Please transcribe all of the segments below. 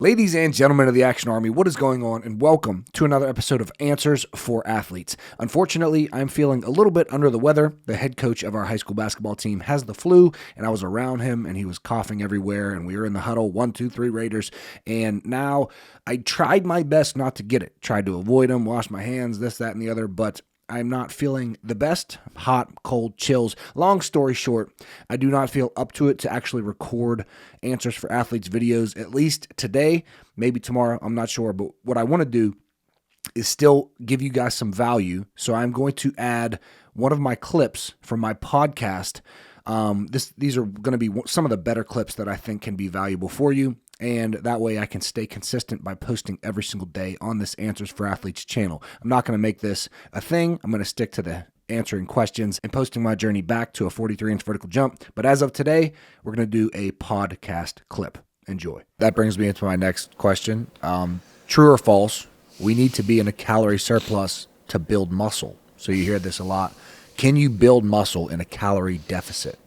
Ladies and gentlemen of the Action Army, what is going on? And welcome to another episode of Answers for Athletes. Unfortunately, I'm feeling a little bit under the weather. The head coach of our high school basketball team has the flu, and I was around him, and he was coughing everywhere, and we were in the huddle, 1, 2, 3 Raiders, and now I tried my best not to get it. Tried to avoid him, wash my hands, this, that, and the other, but I'm not feeling the best. Hot, cold, chills. Long story short, I do not feel up to it to actually record Answers for Athletes videos, at least today, maybe tomorrow, I'm not sure. But what I want to do is still give you guys some value. So I'm going to add one of my clips from my podcast. These are going to be some of the better clips that I think can be valuable for you. And that way I can stay consistent by posting every single day on this Answers for Athletes channel. I'm not going to make this a thing. I'm going to stick to the answering questions and posting my journey back to a 43-inch vertical jump. But as of today, we're going to do a podcast clip. Enjoy. That brings me into my next question. True or false, we need to be in a calorie surplus to build muscle. So you hear this a lot. Can you build muscle in a calorie deficit?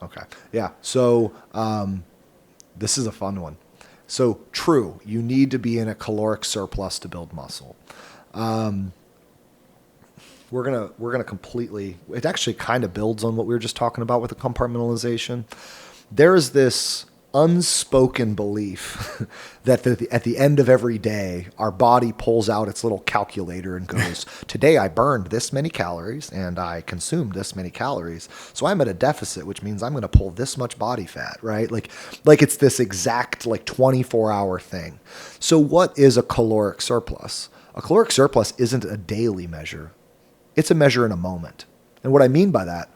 Okay. Yeah. So this is a fun one. So true, you need to be in a caloric surplus to build muscle. We're gonna completely. It actually kind of builds on what we were just talking about with the compartmentalization. There is this unspoken belief that at the end of every day, our body pulls out its little calculator and goes, today I burned this many calories and I consumed this many calories. So I'm at a deficit, which means I'm going to pull this much body fat, right? Like it's this exact 24-hour thing. So what is a caloric surplus? A caloric surplus isn't a daily measure. It's a measure in a moment. And what I mean by that,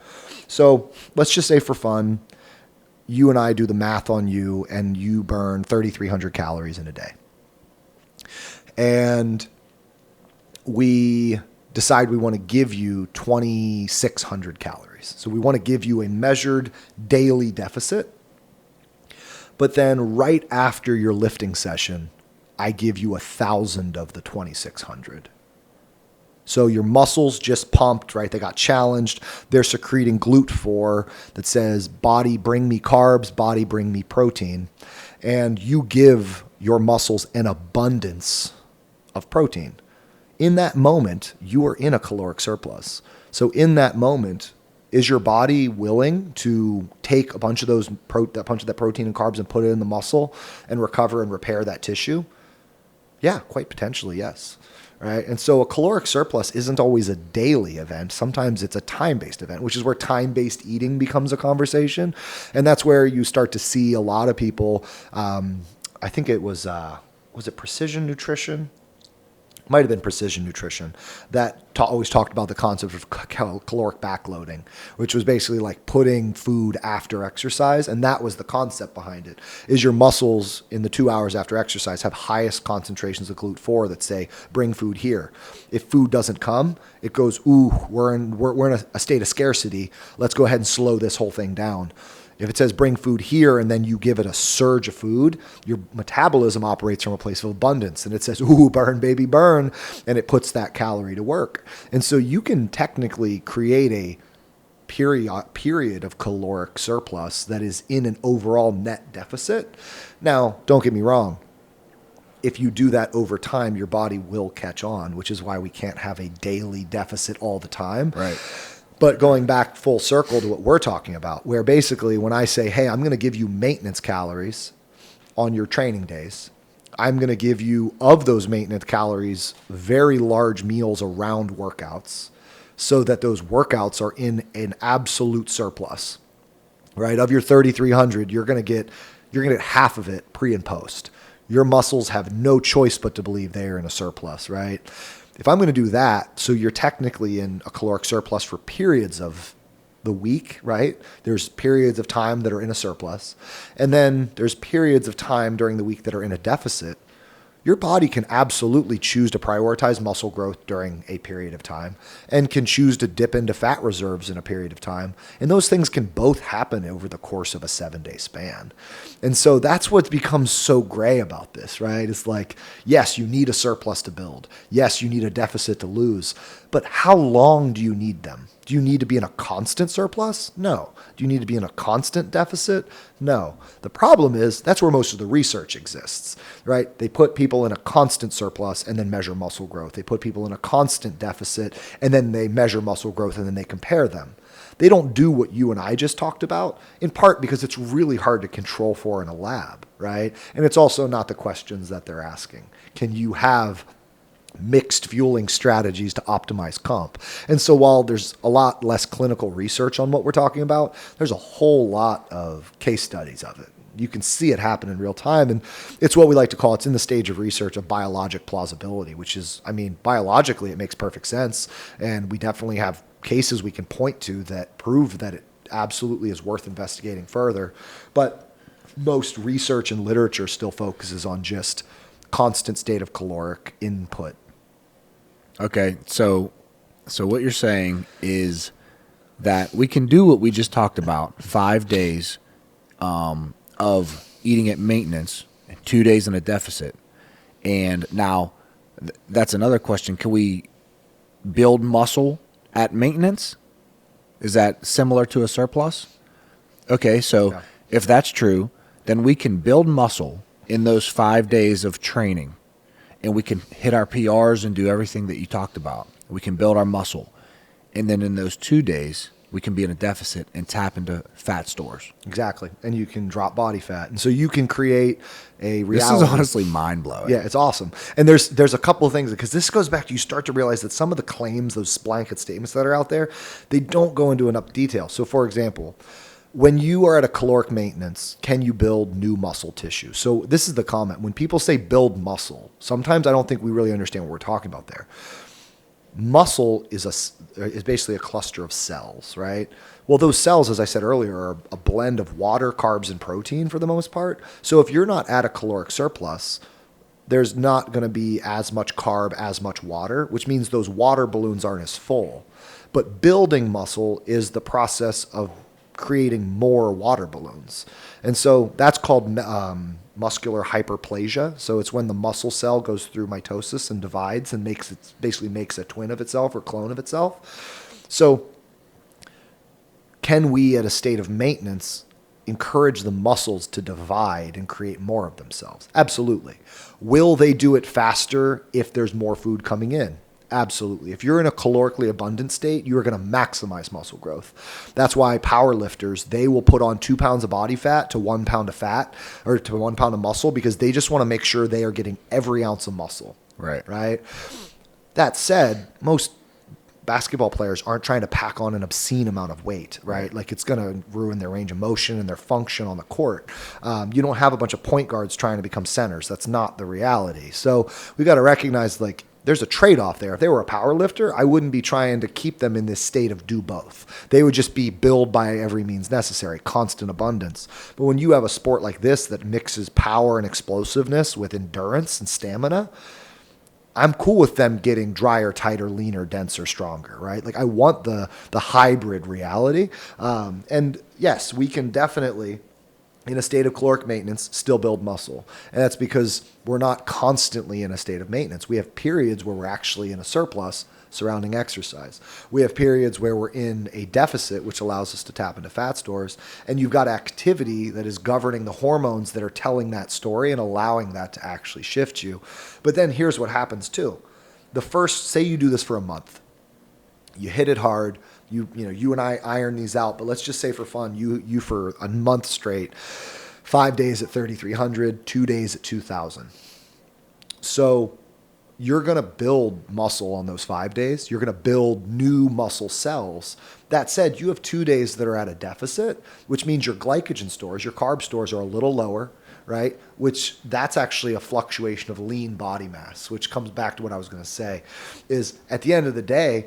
so let's just say for fun, you and I do the math on you and you burn 3,300 calories in a day. And we decide we want to give you 2,600 calories. So we want to give you a measured daily deficit. But then right after your lifting session, I give you 1,000 of the 2,600. So your muscles just pumped, right? They got challenged. They're secreting GLUT4 that says, body, bring me carbs, body, bring me protein. And you give your muscles an abundance of protein. In that moment, you are in a caloric surplus. So in that moment, is your body willing to take a bunch of that protein and carbs and put it in the muscle and recover and repair that tissue? Yeah, quite potentially, yes. Right? And so a caloric surplus isn't always a daily event. Sometimes it's a time-based event, which is where time-based eating becomes a conversation. And that's where you start to see a lot of people, I think it was it Precision Nutrition? Might have been Precision Nutrition that always talked about the concept of caloric backloading, which was basically like putting food after exercise. And that was the concept behind it, is your muscles in the 2 hours after exercise have highest concentrations of GLUT4 that say, bring food here. If food doesn't come, it goes, ooh, we're in a state of scarcity. Let's go ahead and slow this whole thing down. If it says bring food here and then you give it a surge of food, your metabolism operates from a place of abundance and it says, ooh, burn, baby, burn. And it puts that calorie to work. And so you can technically create a period of caloric surplus that is in an overall net deficit. Now, don't get me wrong. If you do that over time, your body will catch on, which is why we can't have a daily deficit all the time. Right. But going back full circle to what we're talking about, where basically when I say, hey, I'm going to give you maintenance calories on your training days, I'm going to give you, of those maintenance calories, very large meals around workouts so that those workouts are in an absolute surplus, right? Of your 3,300, you're going to get half of it pre and post. Your muscles have no choice but to believe they are in a surplus, right? If I'm going to do that, so you're technically in a caloric surplus for periods of the week, right? There's periods of time that are in a surplus. And then there's periods of time during the week that are in a deficit. Your body can absolutely choose to prioritize muscle growth during a period of time and can choose to dip into fat reserves in a period of time. And those things can both happen over the course of a 7-day span. And so that's what becomes so gray about this, right? It's like, yes, you need a surplus to build. Yes, you need a deficit to lose. But how long do you need them? Do you need to be in a constant surplus? No. Do you need to be in a constant deficit? No. The problem is that's where most of the research exists, right? They put people in a constant surplus and then measure muscle growth. They put people in a constant deficit and then they measure muscle growth and then they compare them. They don't do what you and I just talked about, in part because it's really hard to control for in a lab, right? And it's also not the questions that they're asking. Can you have mixed fueling strategies to optimize comp? And so while there's a lot less clinical research on what we're talking about, there's a whole lot of case studies of it. You can see it happen in real time. And it's what we like to call, it's in the stage of research of biologic plausibility, which is, I mean, biologically, it makes perfect sense. And we definitely have cases we can point to that prove that it absolutely is worth investigating further. But most research and literature still focuses on just constant state of caloric input. Okay, so what you're saying is that we can do what we just talked about, 5 days of eating at maintenance, and 2 days in a deficit. And now that's another question. Can we build muscle at maintenance? Is that similar to a surplus? Okay, so Yeah. if that's true, then we can build muscle in those 5 days of training, and we can hit our PRs and do everything that you talked about. We can build our muscle. And then in those 2 days, we can be in a deficit and tap into fat stores. Exactly. And you can drop body fat. And so you can create a reality. This is honestly mind-blowing. Yeah, it's awesome. And there's a couple of things, because this goes back to, you start to realize that some of the claims, those blanket statements that are out there, they don't go into enough detail. So for example, when you are at a caloric maintenance, can you build new muscle tissue? So this is the comment. When people say build muscle, sometimes I don't think we really understand what we're talking about there. Muscle is basically a cluster of cells, right? Well, those cells, as I said earlier, are a blend of water, carbs, and protein for the most part. So if you're not at a caloric surplus, there's not going to be as much carb, as much water, which means those water balloons aren't as full. But building muscle is the process of creating more water balloons. And so that's called muscular hyperplasia. So it's when the muscle cell goes through mitosis and divides and basically makes a twin of itself or clone of itself. So can we, at a state of maintenance, encourage the muscles to divide and create more of themselves? Absolutely. Will they do it faster if there's more food coming in? Absolutely. If you're in a calorically abundant state, you are going to maximize muscle growth. That's why power lifters, they will put on 2 pounds of body fat to 1 pound of fat, or to 1 pound of muscle, because they just want to make sure they are getting every ounce of muscle. Right. That said, most basketball players aren't trying to pack on an obscene amount of weight, right? Like it's going to ruin their range of motion and their function on the court. You don't have a bunch of point guards trying to become centers. That's not the reality. So we got to recognize, like, there's a trade-off there. If they were a power lifter, I wouldn't be trying to keep them in this state of do both. They would just be build by every means necessary, constant abundance. But when you have a sport like this that mixes power and explosiveness with endurance and stamina, I'm cool with them getting drier, tighter, leaner, denser, stronger, right? Like I want the hybrid reality. And yes, we can definitely, in a state of caloric maintenance, still build muscle. And that's because we're not constantly in a state of maintenance. We have periods where we're actually in a surplus surrounding exercise. We have periods where we're in a deficit, which allows us to tap into fat stores. And you've got activity that is governing the hormones that are telling that story and allowing that to actually shift you. But then here's what happens too. Say you do this for a month. You hit it hard. You and I iron these out, but let's just say for fun, you for a month straight, 5 days at 3,300, 2 days at 2,000. So you're going to build muscle on those 5 days. You're going to build new muscle cells. That said, you have 2 days that are at a deficit, which means your glycogen stores, your carb stores are a little lower, right? Which that's actually a fluctuation of lean body mass, which comes back to what I was going to say is at the end of the day,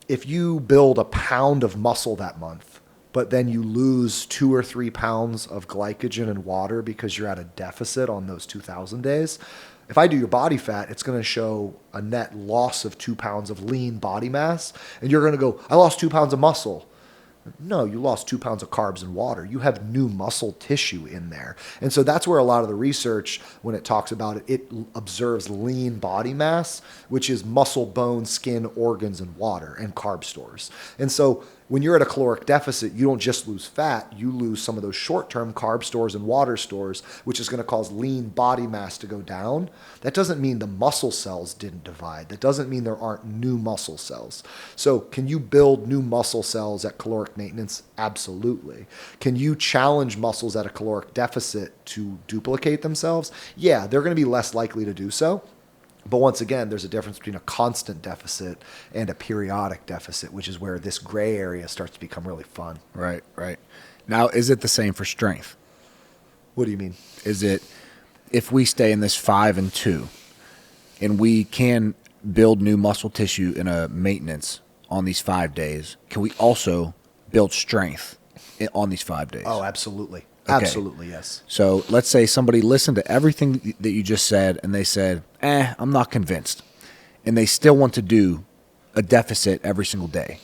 if you build a pound of muscle that month, but then you lose 2 or 3 pounds of glycogen and water because you're at a deficit on those 2,000 days, if I do your body fat, it's going to show a net loss of 2 pounds of lean body mass. And you're going to go, I lost 2 pounds of muscle. No, you lost 2 pounds of carbs and water. You have new muscle tissue in there. And so that's where a lot of the research, when it talks about it, it observes lean body mass, which is muscle, bone, skin, organs, and water and carb stores. And so When you're at a caloric deficit, you don't just lose fat, you lose some of those short-term carb stores and water stores, which is going to cause lean body mass to go down. That doesn't mean the muscle cells didn't divide. That doesn't mean there aren't new muscle cells. So can you build new muscle cells at caloric maintenance? Absolutely. Can you challenge muscles at a caloric deficit to duplicate themselves? Yeah, they're going to be less likely to do so. But once again, there's a difference between a constant deficit and a periodic deficit, which is where this gray area starts to become really fun. Right, right. Now, is it the same for strength? What do you mean? Is it, if we stay in this 5 and 2 and we can build new muscle tissue in a maintenance on these 5 days, can we also build strength on these 5 days? Oh, absolutely. Okay. Absolutely, yes. So let's say somebody listened to everything that you just said and they said, I'm not convinced. And they still want to do a deficit every single day.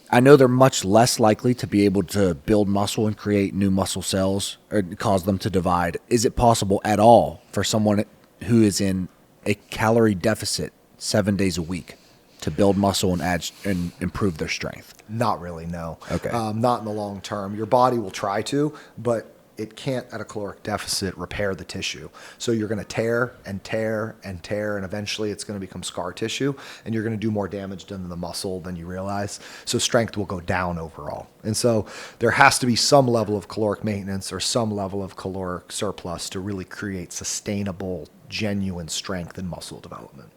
I know they're much less likely to be able to build muscle and create new muscle cells or cause them to divide. Is it possible at all for someone who is in a calorie deficit 7 days a week to build muscle and add and improve their strength? Not really, no. Okay. Not in the long term. Your body will try to, but it can't at a caloric deficit repair the tissue. So you're going to tear and tear and tear, and eventually it's going to become scar tissue, and you're going to do more damage to the muscle than you realize. So strength will go down overall. And so there has to be some level of caloric maintenance or some level of caloric surplus to really create sustainable, genuine strength and muscle development.